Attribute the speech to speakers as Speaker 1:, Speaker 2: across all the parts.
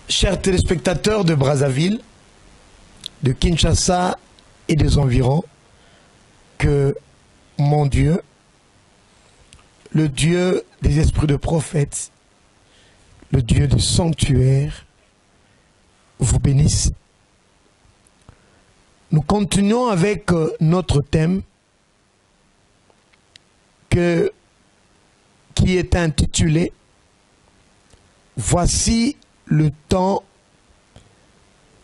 Speaker 1: Chers téléspectateurs de Brazzaville, de Kinshasa et des environs, que mon Dieu, le Dieu des esprits de prophètes, le Dieu du sanctuaire, vous bénisse. Nous continuons avec notre thème qui est intitulé « Voici le temps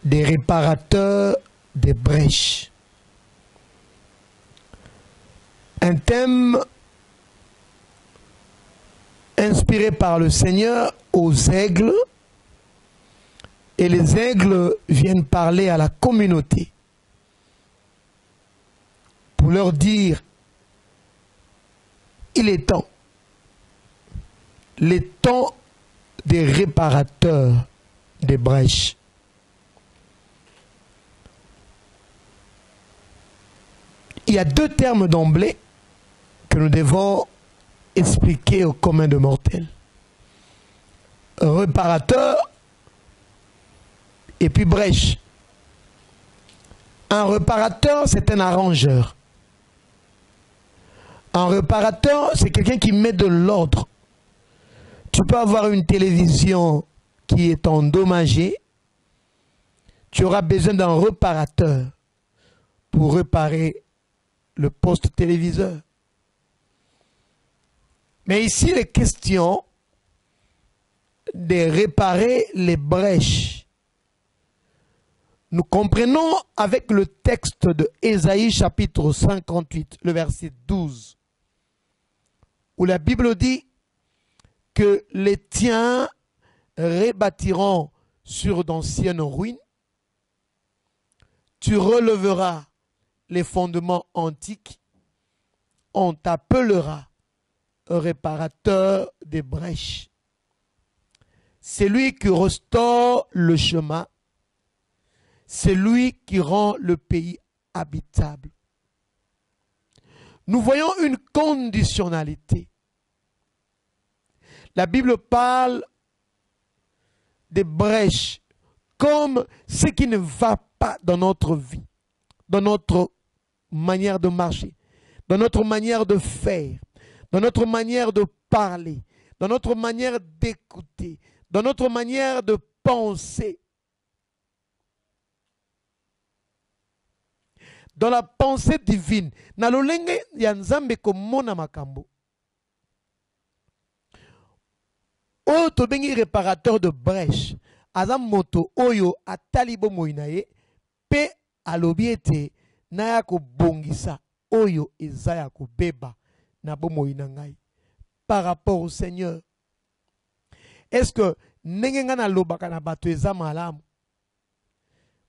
Speaker 1: des réparateurs des brèches ». Un thème inspiré par le Seigneur aux aigles, et les aigles viennent parler à la communauté pour leur dire il est temps, les temps des réparateurs des brèches. Il y a deux termes d'emblée que nous devons expliquer au commun de mortels. Réparateur et puis brèche. Un réparateur, c'est un arrangeur. Un réparateur, c'est quelqu'un qui met de l'ordre. Tu peux avoir une télévision qui est endommagée. Tu auras besoin d'un réparateur pour réparer le poste téléviseur. Mais ici, il est question de réparer les brèches. Nous comprenons avec le texte de Ésaïe chapitre 58, le verset 12, où la Bible dit que les tiens rebâtiront sur d'anciennes ruines, tu releveras les fondements antiques, on t'appellera réparateur des brèches. C'est lui qui restaure le chemin, c'est lui qui rend le pays habitable. Nous voyons une conditionnalité. La Bible parle des brèches comme ce qui ne va pas dans notre vie, dans notre manière de marcher, dans notre manière de faire, dans notre manière de parler, dans notre manière d'écouter, dans notre manière de penser. Dans la pensée divine, na lolenge ya nzambe komona makambo. Oyo tobengi réparateur de brèche, aza moto oyo atali bomoi na ye, pe alobi ete na ya kobongisa oyo eza ya kobeba na bomoi na ngai par rapport au Seigneur. Est-ce que ndenge nga na lobaka na bato eza malamu?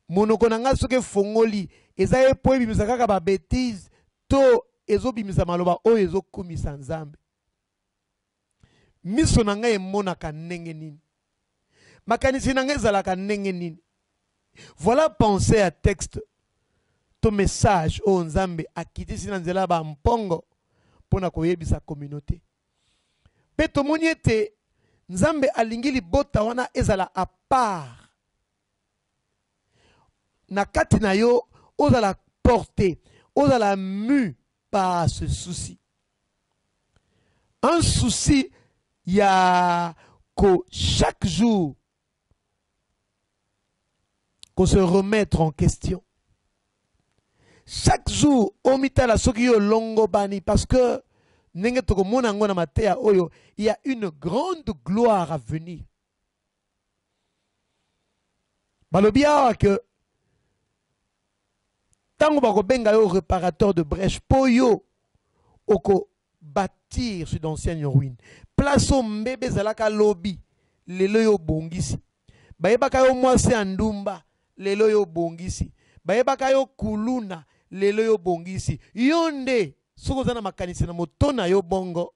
Speaker 1: Monoko na nga soki fongoli eza ye po ebimisa kaka ba bêtise to ezobimisa maloba oyo ezokumisa nzambe. Miso na nga emonaka ndenge nini? Makanisi na nga ezalaka ndenge nini? Voilà pensée à texte to message oyo nzambe akitisi na nzela ba mpongo pona koyebisa communauté. Pe tomoni ete nzambe alingi libota wana ezala à part. Na kati na yo ozala porté, ozala mu par ce souci. Un souci, il y a que chaque jour qu'on se remettre en question. Chaque jour, omita la soki yo longo bani parce que il y a une grande gloire à venir. Balobia que tango bako benga yo réparateur de brèche po yo oko bâtir sur d'anciennes ruines. Place au mbebe zalaka lobby lelo yo bongisi. Bayebaka yo mwasi andumba lelo yo bongisi. Bayebaka yo kuluna lelo yo bongisi. Yonde soko zana makanisi na motona yo bongo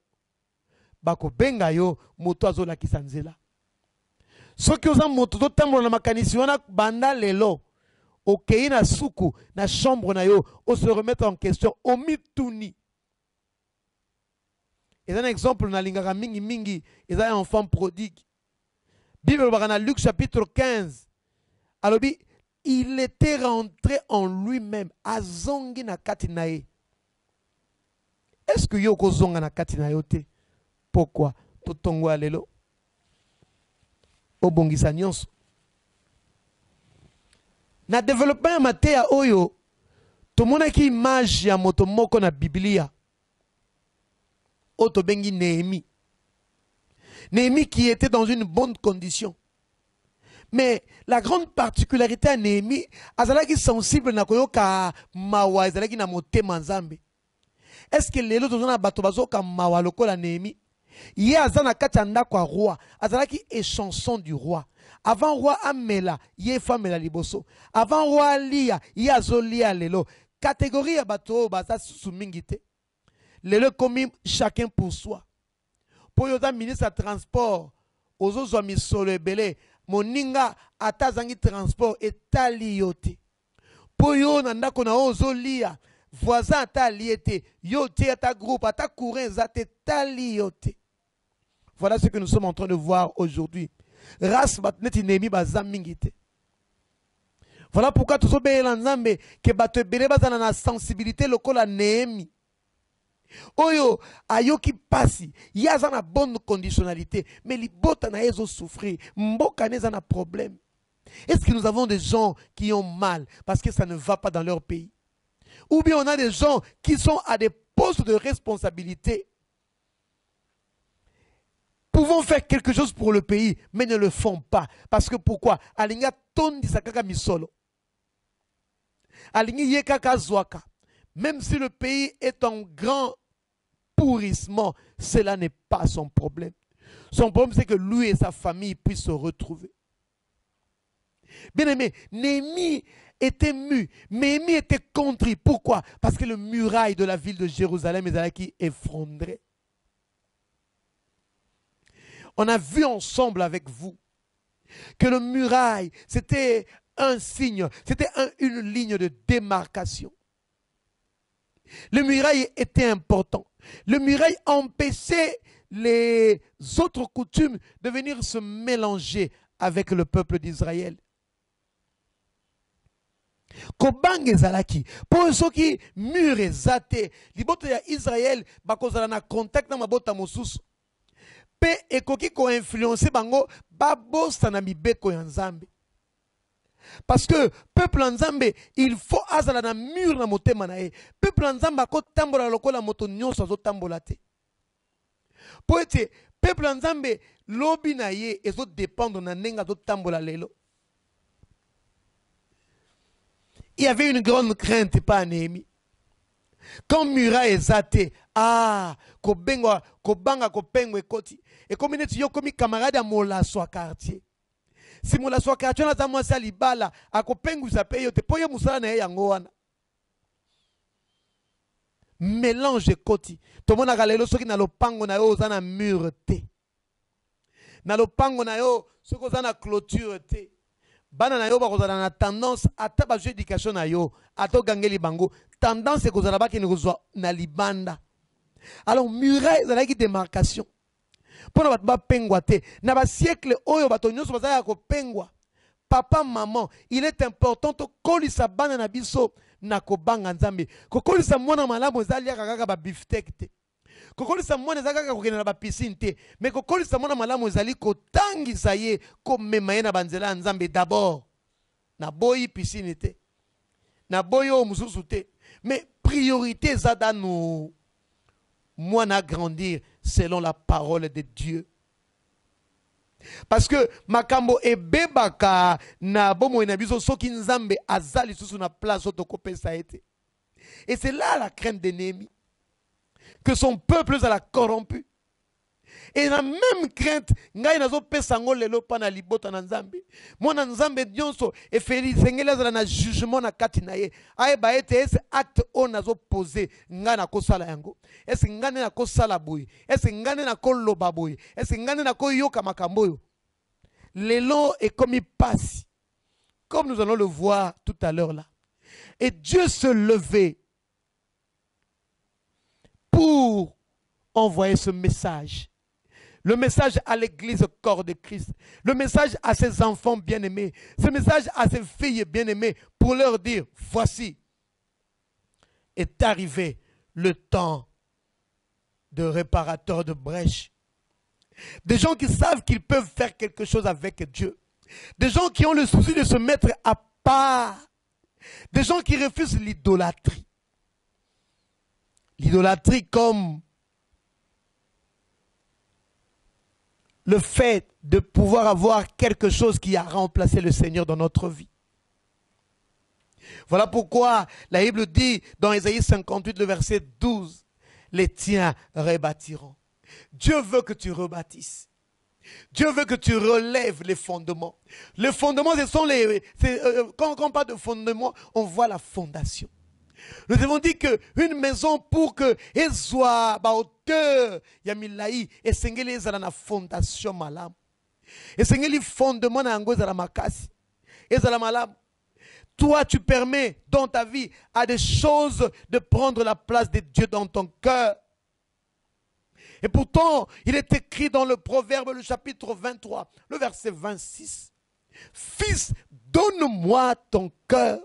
Speaker 1: bako benga yo moto azola kisanzela. Soki oza moto to tambola na makanisi wana banda lelo okei na suku na chambre na yo o se remettre en question o mituni. Et un exemple na lingaka mingi mingi, ils ont un enfant prodigue. Bible dans Luc chapitre 15. Alors, il était rentré en lui-même. Azongi na katinae. Est-ce que yoko zonga na katinae te? Pourquoi? Totongo alelo. Obongisa nyonso. Na développement matéa oyo. Tomona ki image ya moto moko na Biblia. Oto bengi Néhémie. Néhémie qui était dans une bonne condition. Mais la grande particularité à Néhémie, azalaki sensible na koyoka mawa, azalaki na motema nzambe. Est-ce que lelo tozona bato bazoka mawa lokola Néhémie? Ye azana kati ndako roi, azalaki échanson du roi. Avant roi amela, ye famela liboso. Avant roi lia, ye azolia lelo. Catégorie ya bato baza sumingite. Lelo komi chacun pour soi. Pour yoda ministre à transport, ozo zo misolo ebele, moninga atazangi transport etali yote. Pour yo nandako na ozo lia, voisin atali ete, yote ata groupe, ata courant zate tali yote. Voilà ce que nous sommes en train de voir aujourd'hui. Ras batneti nemi bazamingite. Voilà pourquoi tout ce que que bato ebele bazana na sensibilité lokola Néhémie. Oyo ayoki pasi yaza na bonne conditionnalité mais libota na ezo souffrir mboka neza na problème. Est-ce que nous avons des gens qui ont mal parce que ça ne va pas dans leur pays? Ou bien on a des gens qui sont à des postes de responsabilité, pouvons faire quelque chose pour le pays mais ne le font pas parce que pourquoi? Alinga tondi sakaka misolo, alingi yekaka zwaka. Même si le pays est en grand pourrissement, cela n'est pas son problème. Son problème, c'est que lui et sa famille puissent se retrouver. Bien aimé, Néhémie était mu. Néhémie était contrit. Pourquoi? Parce que le muraille de la ville de Jérusalem est effondré. On a vu ensemble avec vous que le muraille, c'était un signe, c'était une ligne de démarcation. Le muraille était important. Le muraille empêchait les autres coutumes de venir se mélanger avec le peuple d'Israël. Kobange zalaki, pour ceux qui mur ezate, libota ya Israël bakozala na contact na mabota mosusu. Pe ekoki ko influencer bango babosa na mibeko ya Nzambe. Parce que peuple Nzambe, il faut azala na mur na motema na e. Peuple Nzambe ko tambola lokola moto nyonso azo tambola te. Po ete peuple Nzambe lobi na ye ezo dépendre na nenga zo tambola lelo. Il y avait une grande crainte pas Néhémie. Quand Mura est zate, kobanga kopengwe koti. Et comme neti yo komi camarade à mola so quartier. Si mola so quartier na za mwasi alibala, akopengu sa pe yo te poyo musala na yango wana. Mélange koti. Tomona galelo soki na lopango na yo ozana mur te. Na lopango na yo soki ozana clôture te. Bana na yo bakozala na tendance ata ba jeu d'éducation na yo ato gangeli bango tendance kozala ba kini kozwa na libanda. Alors muraille ezalaki démarcation. Pona bato ba pengwa te na ba siècle oyo bato nyonso bazala ko pengwa. Papa maman, il est important to kolisa bana na biso na kobanga Nzambe. Ko kolisa mwana malamu ezali kaka ba beefsteak te. Ko kolisa mwana ezali kaka kokena na ba piscine te. Mais ko kolisa mwana malamu ezali ko tangisa ye ko mema ye na banzela Nzambe d'abord. Na boyi piscine te. Na boyo mususu te. Mais priorité zada nous mwana grandir selon la parole de Dieu. Parce que makambo ebebaka na bomo na biso soki Nzambe azali susu na place otokopesa ete. Et c'est là la crainte de Néhémie, que son peuple a corrompu. Et la même crainte, ngai nazo pesa ngo lelo pa na libota na Nzambe. Mona Nzambe nyonso e feli sengela za na jugement na kati na ye. Aye ba ete ese acte on nazo poser nga na kosala yango. Ese ngane na kosala boy. Ese ngane na koloba boy. Ese ngane na koyoka makambo yo. Lelo est comme il passe. Comme nous allons le voir tout à l'heure là. Et Dieu se levait pour envoyer ce message. le message à l'église corps de Christ, le message à ses enfants bien-aimés, ce message à ses filles bien-aimées pour leur dire, voici, est arrivé le temps de réparateur de brèches. Des gens qui savent qu'ils peuvent faire quelque chose avec Dieu. Des gens qui ont le souci de se mettre à part. Des gens qui refusent l'idolâtrie. L'idolâtrie comme le fait de pouvoir avoir quelque chose qui a remplacé le Seigneur dans notre vie. Voilà pourquoi la Bible dit dans Ésaïe 58, le verset 12, les tiens rebâtiront. Dieu veut que tu rebâtisses. Dieu veut que tu relèves les fondements. Les fondements, ce sont les... quand on parle de fondements, on voit la fondation. Nous avons dit qu'une maison, pour qu'elle soit à hauteur, Yamilaï, et Sengeli est dans la fondation malam. Et Sengeli fondement na ango la makasi. Et la malam. Toi, tu permets dans ta vie à des choses de prendre la place de Dieu dans ton cœur. Et pourtant, il est écrit dans le Proverbe, le chapitre 23, le verset 26. Fils, donne-moi ton cœur.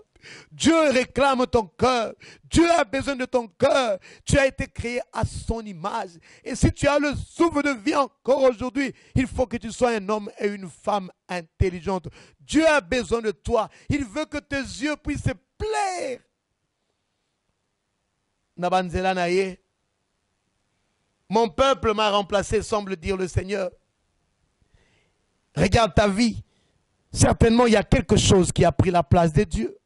Speaker 1: Dieu réclame ton cœur. Dieu a besoin de ton cœur. Tu as été créé à son image. Et si tu as le souffle de vie encore aujourd'hui, il faut que tu sois un homme et une femme intelligente. Dieu a besoin de toi. Il veut que tes yeux puissent se plaire. Nabanzela naye. Mon peuple m'a remplacé, semble dire le Seigneur. Regarde ta vie. Certainement, il y a quelque chose qui a pris la place de Dieu.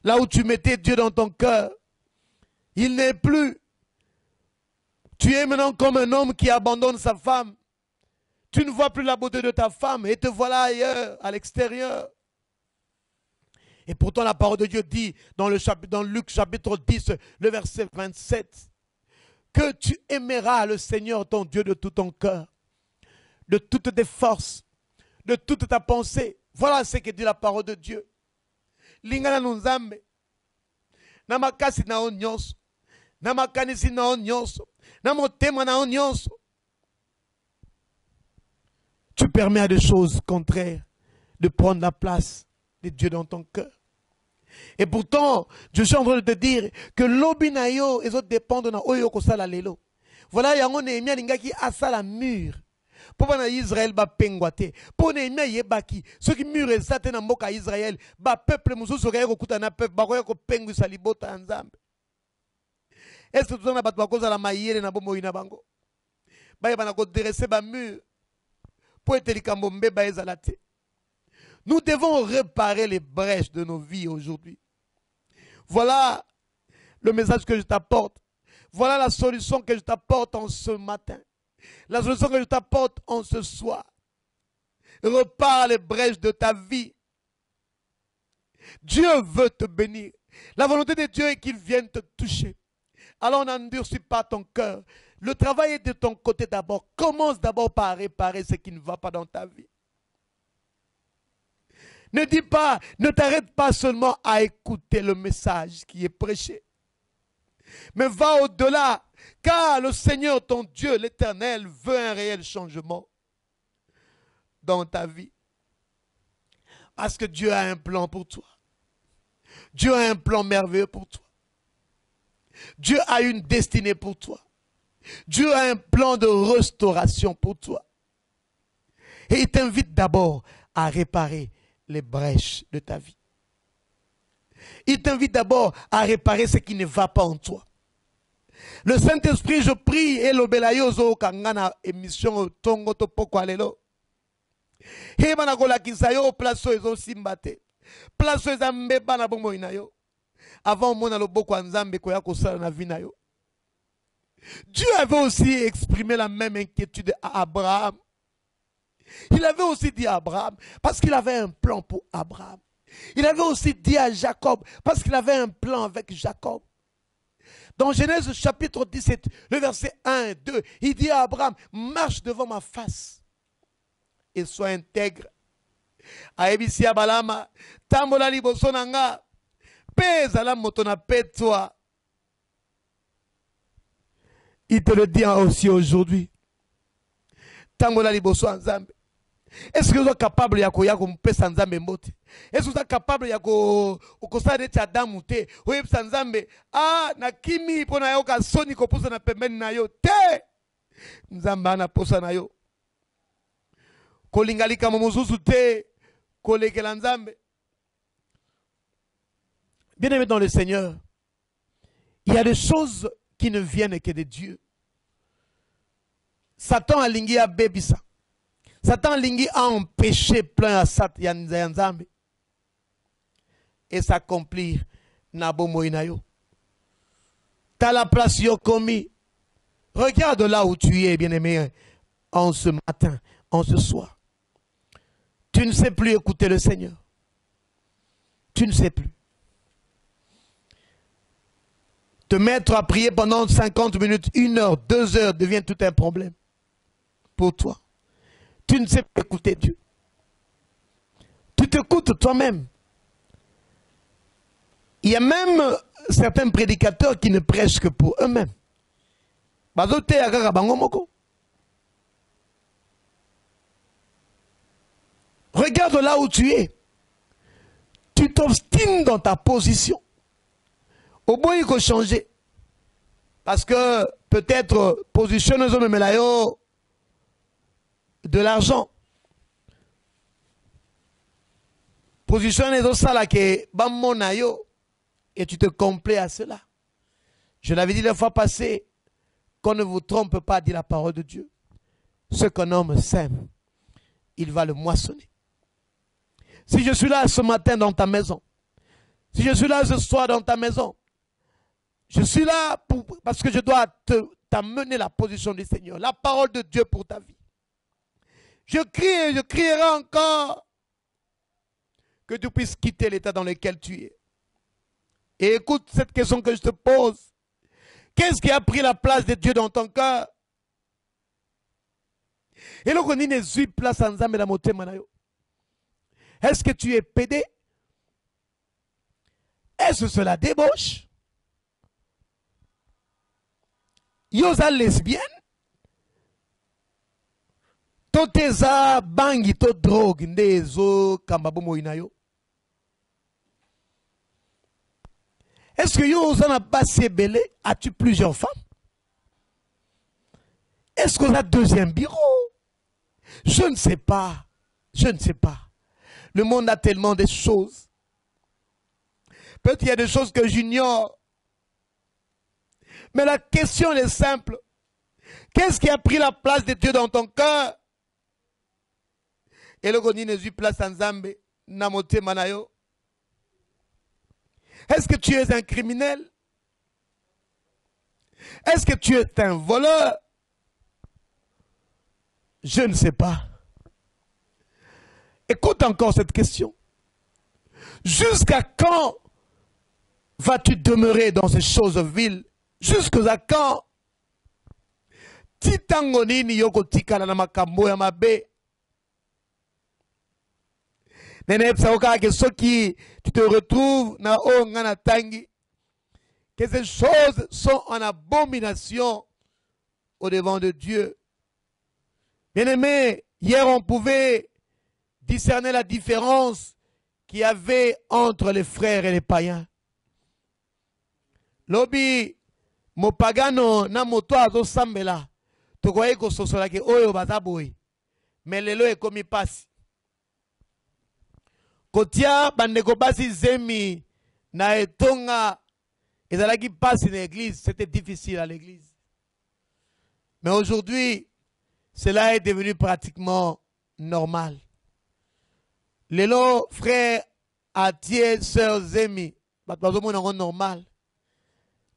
Speaker 1: Là où tu mettais Dieu dans ton cœur, il n'est plus. Tu es maintenant comme un homme qui abandonne sa femme. Tu ne vois plus la beauté de ta femme et te voilà ailleurs, à l'extérieur. Et pourtant, la parole de Dieu dit dans Luc chapitre 10, le verset 27, que tu aimeras le Seigneur ton Dieu de tout ton cœur, de toutes tes forces, de toute ta pensée. Voilà ce que dit la parole de Dieu. Lingana nunzambe, namakasi na onyonso, namakanisi na onyonso, namotema na onyonso. Tu permets à des choses contraires de prendre la place de Dieu dans ton cœur. Et pourtant, je suis en train de te dire que l'obinayo et autres dépendent de oyo kosala lelo. Voilà, yango Nehemia lingaki asala mur. Pour que Israël ba pengwate. Pour Nehemia yebaki. Ceux qui murent esate na mboka Israël, ba peuple mususu kaya kokuta na peuple, ba koya ko pengwisa libota ya Nzambe. Est-ce que tozana bato bakoza la mayele na bomoi na bango? Ba yebana ko dresser ba mur. Pour être likambo mbeba ezalate. Nous devons réparer les brèches de nos vies aujourd'hui. Voilà le message que je t'apporte. Voilà la solution que je t'apporte en ce matin. La solution que je t'apporte en ce soir. Repare les brèches de ta vie. Dieu veut te bénir. La volonté de Dieu est qu'il vienne te toucher. Alors n'endurcis pas ton cœur. Le travail est de ton côté d'abord. Commence d'abord par réparer ce qui ne va pas dans ta vie. Ne dis pas, ne t'arrête pas seulement à écouter le message qui est prêché. Mais va au-delà, car le Seigneur, ton Dieu, l'Éternel, veut un réel changement dans ta vie. Parce que Dieu a un plan pour toi. Dieu a un plan merveilleux pour toi. Dieu a une destinée pour toi. Dieu a un plan de restauration pour toi. Et il t'invite d'abord à réparer les brèches de ta vie. Il t'invite d'abord à réparer ce qui ne va pas en toi. Le Saint-Esprit, je prie, et l'obelayozo kangana émission tongo topoko alelo. He banakola kisayo plaso ezo simbate. Plaso ezambeba na bombo inayo. Avant mona loboko nzambe koya kosala na vie na yo. Dieu avait aussi exprimé la même inquiétude à Abraham. Il avait aussi dit à Abraham, parce qu'il avait un plan pour Abraham. Il avait aussi dit à Jacob, parce qu'il avait un plan avec Jacob. Dans Genèse chapitre 17, le verset 1 et 2, il dit à Abraham, marche devant ma face et sois intègre. Aebisi Abalama, tambola liboso nanga, pèse la motona toi. Il te le dit aussi aujourd'hui. Tangola liboso nzambe. Est-ce que vous êtes capable de faire un nzambe mbote? Est-ce que vous êtes capable de faire un Adam te? Oui, nzambe. Ah, na kimi pona yoka soni ko posa na pembeni na yo te. Nzambe ana posa na yo. Kolingalika momuzuzu te. Kolekela nzambe. Bien-aimé dans le Seigneur, il y a des choses qui ne viennent que de Dieu. Satan a lingi a bebisa. Satan lingi a empêché plein à sat yanzambe et s'accomplir na bomo inayo. T'as la place yo commis. Regarde là où tu es, bien-aimé, en ce matin, en ce soir. Tu ne sais plus écouter le Seigneur. Tu ne sais plus. Te mettre à prier pendant 50 minutes, 1 heure, 2 heures devient tout un problème pour toi. Tu ne sais pas écouter Dieu. Tu t'écoutes toi-même. Il y a même certains prédicateurs qui ne prêchent que pour eux-mêmes. Regarde là où tu es. Tu t'obstines dans ta position. Au bout, il faut changer. Parce que peut-être position de l'argent. Position et tu te complais à cela. Je l'avais dit la fois passée, qu'on ne vous trompe pas, dit la parole de Dieu. Ce qu'un homme sème, il va le moissonner. Si je suis là ce matin dans ta maison, si je suis là ce soir dans ta maison, je suis là parce que je dois t'amener la position du Seigneur, la parole de Dieu pour ta vie. Je crie et je crierai encore que tu puisses quitter l'état dans lequel tu es. Et écoute cette question que je te pose. Qu'est-ce qui a pris la place de Dieu dans ton cœur? Est-ce que tu es pédé? Est-ce que c'est la débauche? Yosa lesbienne? Toteza bangi to drogue ndezo kambabomo inayo? Est-ce que yosa na passé belé? As-tu plusieurs femmes? Est-ce qu'on a deuxième bureau? Je ne sais pas. Je ne sais pas. Le monde a tellement de choses. Peut-être qu'il y a des choses que j'ignore. Mais la question est simple. Qu'est-ce qui a pris la place de Dieu dans ton cœur? Et le goni ne place en Zambé, namote manayo. Est-ce que tu es un criminel? Est-ce que tu es un voleur? Je ne sais pas. Écoute encore cette question. Jusqu'à quand vas-tu demeurer dans ces choses viles? Jusqu'à quand? Titangonini yoko tikala na makambo ya mabe. Que ceux qui tu te retrouves na ongana tangi, que ces choses sont en abomination au devant de Dieu. Bien-aimé, hier on pouvait discerner la différence qu'il y avait entre les frères et les païens. Lobi mopagano na moto azo sambela tokoye ko sosola ke oyo bazaboy mais lelo e komi pasi kotia bandeko basi zemi na etonga ezalaki pasi na l'église, c'était difficile à l'église. Mais aujourd'hui, cela est devenu pratiquement normal. Lelo frère atie sœur zemi batbazo normal.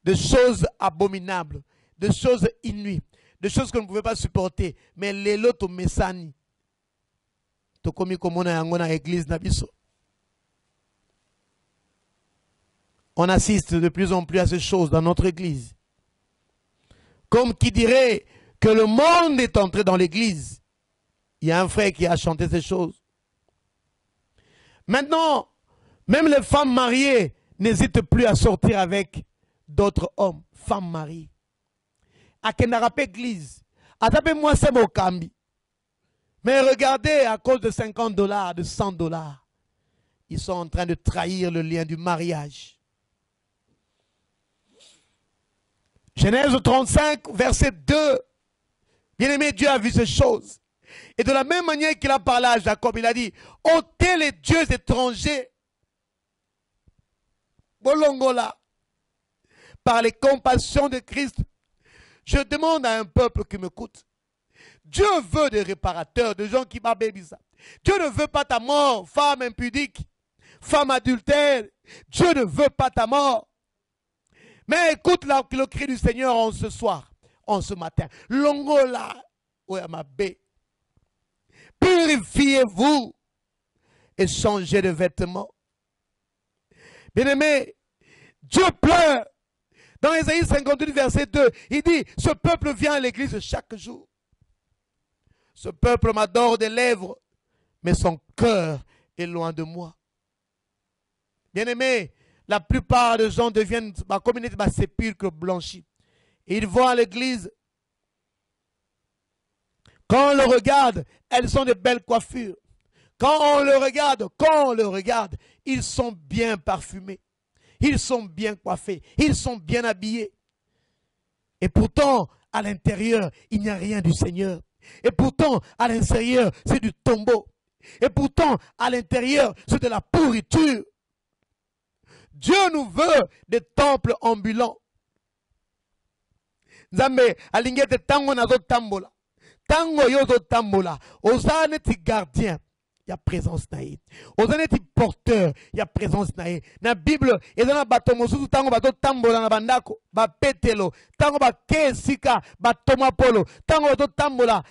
Speaker 1: De choses abominables, de choses inouïes, de choses que ne pouvait pas supporter. Mais les loto mesani, to komi komona yango na église na biso. On assiste de plus en plus à ces choses dans notre église. Comme qui dirait que le monde est entré dans l'église. Il y a un frère qui a chanté ces choses. Maintenant, même les femmes mariées n'hésitent plus à sortir avec d'autres hommes, femmes mariées. A Kenarape église, atape moi c'est Mokambi. Mais regardez, à cause de 50 $, de 100 $, ils sont en train de trahir le lien du mariage. Genèse 35, verset 2. Bien-aimé, Dieu a vu ces choses. Et de la même manière qu'il a parlé à Jacob, il a dit, ôtez les dieux étrangers. Bolongola. Par les compassions de Christ, je demande à un peuple qui m'écoute. Dieu veut des réparateurs, des gens qui m'abébisent. Dieu ne veut pas ta mort, femme impudique, femme adultère. Dieu ne veut pas ta mort. Mais écoute le cri du Seigneur en ce soir, en ce matin. Longola, Oyamabe. Purifiez-vous et changez de vêtements. Bien-aimé, Dieu pleure. Dans Ésaïe 58, verset 2, il dit, ce peuple vient à l'église chaque jour. Ce peuple m'adore des lèvres, mais son cœur est loin de moi. Bien-aimé, la plupart des gens deviennent ma communauté, ma sépulcre blanchi. Ils vont à l'église. Quand on le regarde, elles sont de belles coiffures. Quand on le regarde, ils sont bien parfumés. Ils sont bien coiffés. Ils sont bien habillés. Et pourtant, à l'intérieur, il n'y a rien du Seigneur. Et pourtant, à l'intérieur, c'est du tombeau. Et pourtant, à l'intérieur, c'est de la pourriture. Dieu nous veut des temples ambulants. Nzambe alingete tango nazo tambola. Tango yozo tambola. Ozane ti gardien. Il y a présence naïe. Ozane ti porteur. Il y a présence naïe. Na Bible, ezana bato mosusu tango bato tambola na bandako. Ba petelo. Tango ba kesika. Ba toma polo. Tango bato tambola.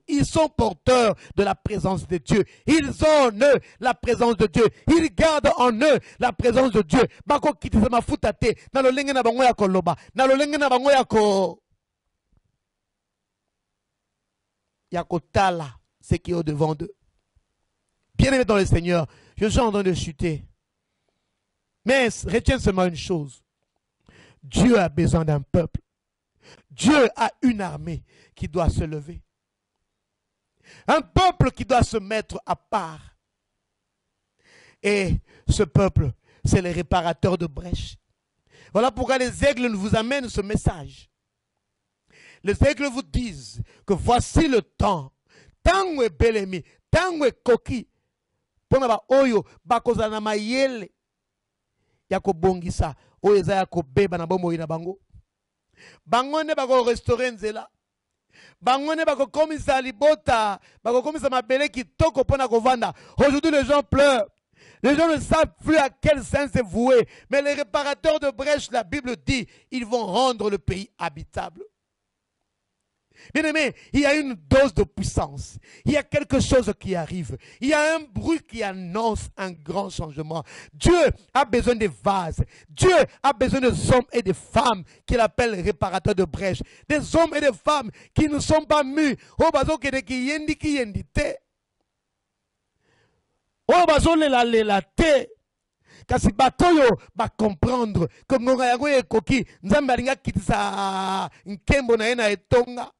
Speaker 1: Ils sont porteurs de la présence de Dieu. Ils ont en eux la présence de Dieu. Ils gardent en eux la présence de Dieu. Bako kitisa futate. Na lo lenge na bango ya koloba. Na lo lenge na bango ya kotala. Ce qui est au devant d'eux. Bien-aimé dans le Seigneur, je suis en train de chuter. Mais retiens seulement une chose. Dieu a besoin d'un peuple. Dieu a une armée qui doit se lever. Un peuple qui doit se mettre à part. Et ce peuple, c'est les réparateurs de brèches. Voilà pourquoi les aigles vous amènent ce message. Les aigles vous disent que voici le temps. Tango e belemi, tango e koki. Pona ba oyo, bakoza na mayele. Yako bongisa, oyo eza yako beba na bomo ina bango. Bangone bako restaurer nzela. Bangone bako komisa libota, bako komisa mabele kitoko pona kovanda. Aujourd'hui les gens pleurent. Les gens ne savent plus à quel sens se vouer. Mais les réparateurs de brèches, la Bible dit, ils vont rendre le pays habitable. Bien-aimé, il y a une dose de puissance. Il y a quelque chose qui arrive. Il y a un bruit qui annonce un grand changement. Dieu a besoin des vases. Dieu a besoin des hommes et des femmes qu'il appelle réparateurs de brèches. Des hommes et des femmes qui ne sont pas mus. Oh, bazo kede ki yendi te. Oh, bazo lela te. Kasi batoyo ba comprendre que ngonga yango ekoki nzambe alinga kitisa nkembo na yena etonga.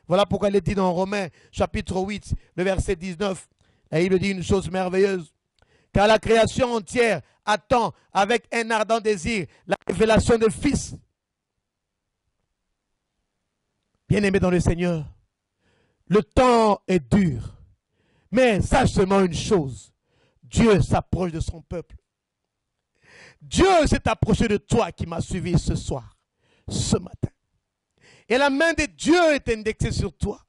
Speaker 1: Voilà pourquoi il est dit dans Romains chapitre 8, le verset 19. La Bible dit une chose merveilleuse. Car la création entière attend avec un ardent désir la révélation du Fils. Bien-aimé dans le Seigneur, le temps est dur. Mais sache seulement une chose. Dieu s'approche de son peuple. Dieu s'est approché de toi qui m'as suivi ce soir, ce matin. Et la main de Dieu est indexée sur toi.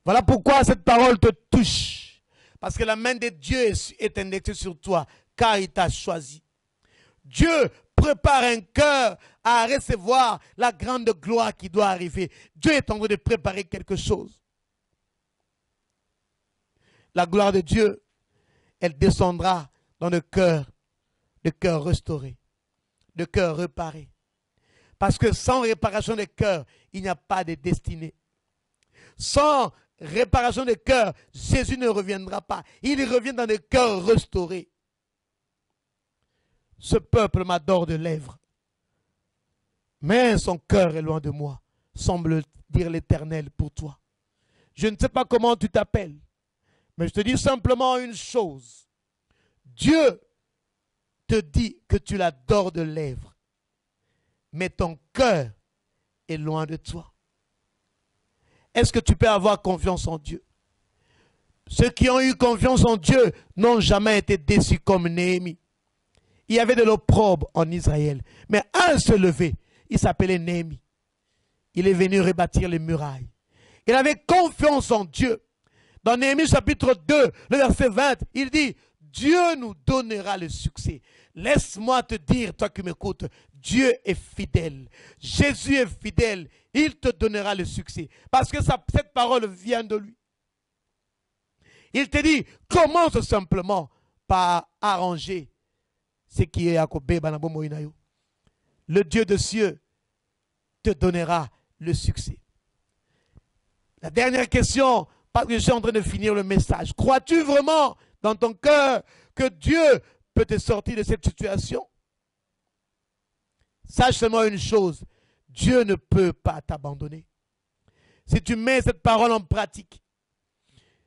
Speaker 1: Voilà pourquoi cette parole te touche. Parce que la main de Dieu est indexée sur toi, car il t'a choisi. Dieu prépare un cœur à recevoir la grande gloire qui doit arriver. Dieu est en train de préparer quelque chose. La gloire de Dieu, elle descendra dans le cœur restauré, le cœur réparé. Parce que sans réparation de cœur, il n'y a pas de destinée. Sans réparation de cœur, Jésus ne reviendra pas. Il revient dans le cœur restauré. Ce peuple m'adore de lèvres, mais son cœur est loin de moi. semble dire l'Éternel pour toi. Je ne sais pas comment tu t'appelles, mais je te dis simplement une chose. Dieu te dit que tu l'adores de lèvres, mais ton cœur est loin de toi. Est-ce que tu peux avoir confiance en Dieu? Ceux qui ont eu confiance en Dieu n'ont jamais été déçus comme Néhémie. Il y avait de l'opprobre en Israël, mais un se levait, il s'appelait Néhémie. Il est venu rebâtir les murailles. Il avait confiance en Dieu. Dans Néhémie chapitre 2, le verset 20, il dit, Dieu nous donnera le succès. Laisse-moi te dire, toi qui m'écoutes, Dieu est fidèle. Jésus est fidèle. Il te donnera le succès. Parce que cette parole vient de lui. Il te dit, commence simplement par arranger ce qui est à Kobe Banabo Moinayo. Le Dieu de cieux te donnera le succès. La dernière question, parce que je suis en train de finir le message. Crois-tu vraiment dans ton cœur que Dieu peut te sortir de cette situation? Sache seulement une chose, Dieu ne peut pas t'abandonner. Si tu mets cette parole en pratique,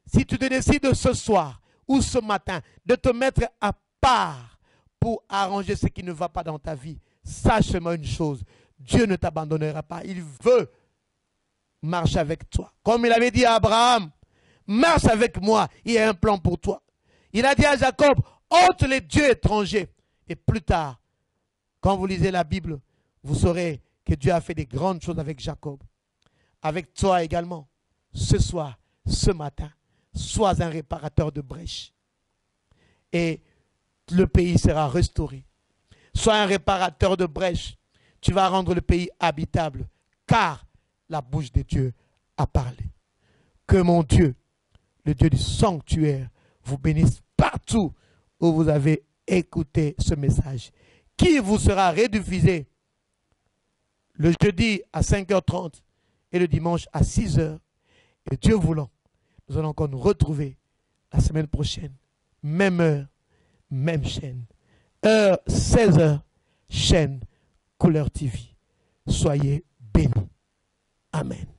Speaker 1: si tu te décides ce soir ou ce matin de te mettre à part pour arranger ce qui ne va pas dans ta vie, sache seulement une chose, Dieu ne t'abandonnera pas. Il veut marcher avec toi. Comme il avait dit à Abraham, marche avec moi, il y a un plan pour toi. Il a dit à Jacob, ôte les dieux étrangers. Et plus tard, quand vous lisez la Bible, vous saurez que Dieu a fait des grandes choses avec Jacob. Avec toi également. Ce soir, ce matin, sois un réparateur de brèches. Et le pays sera restauré. Sois un réparateur de brèches. Tu vas rendre le pays habitable. Car la bouche de Dieu a parlé. Que mon Dieu, le Dieu du sanctuaire, vous bénisse partout où vous avez écouté ce message, qui vous sera rediffusé le jeudi à 5h30 et le dimanche à 6h. Et Dieu voulant, nous allons encore nous retrouver la semaine prochaine. Même heure, même chaîne. Heure 16h, chaîne Couleur TV. Soyez bénis. Amen.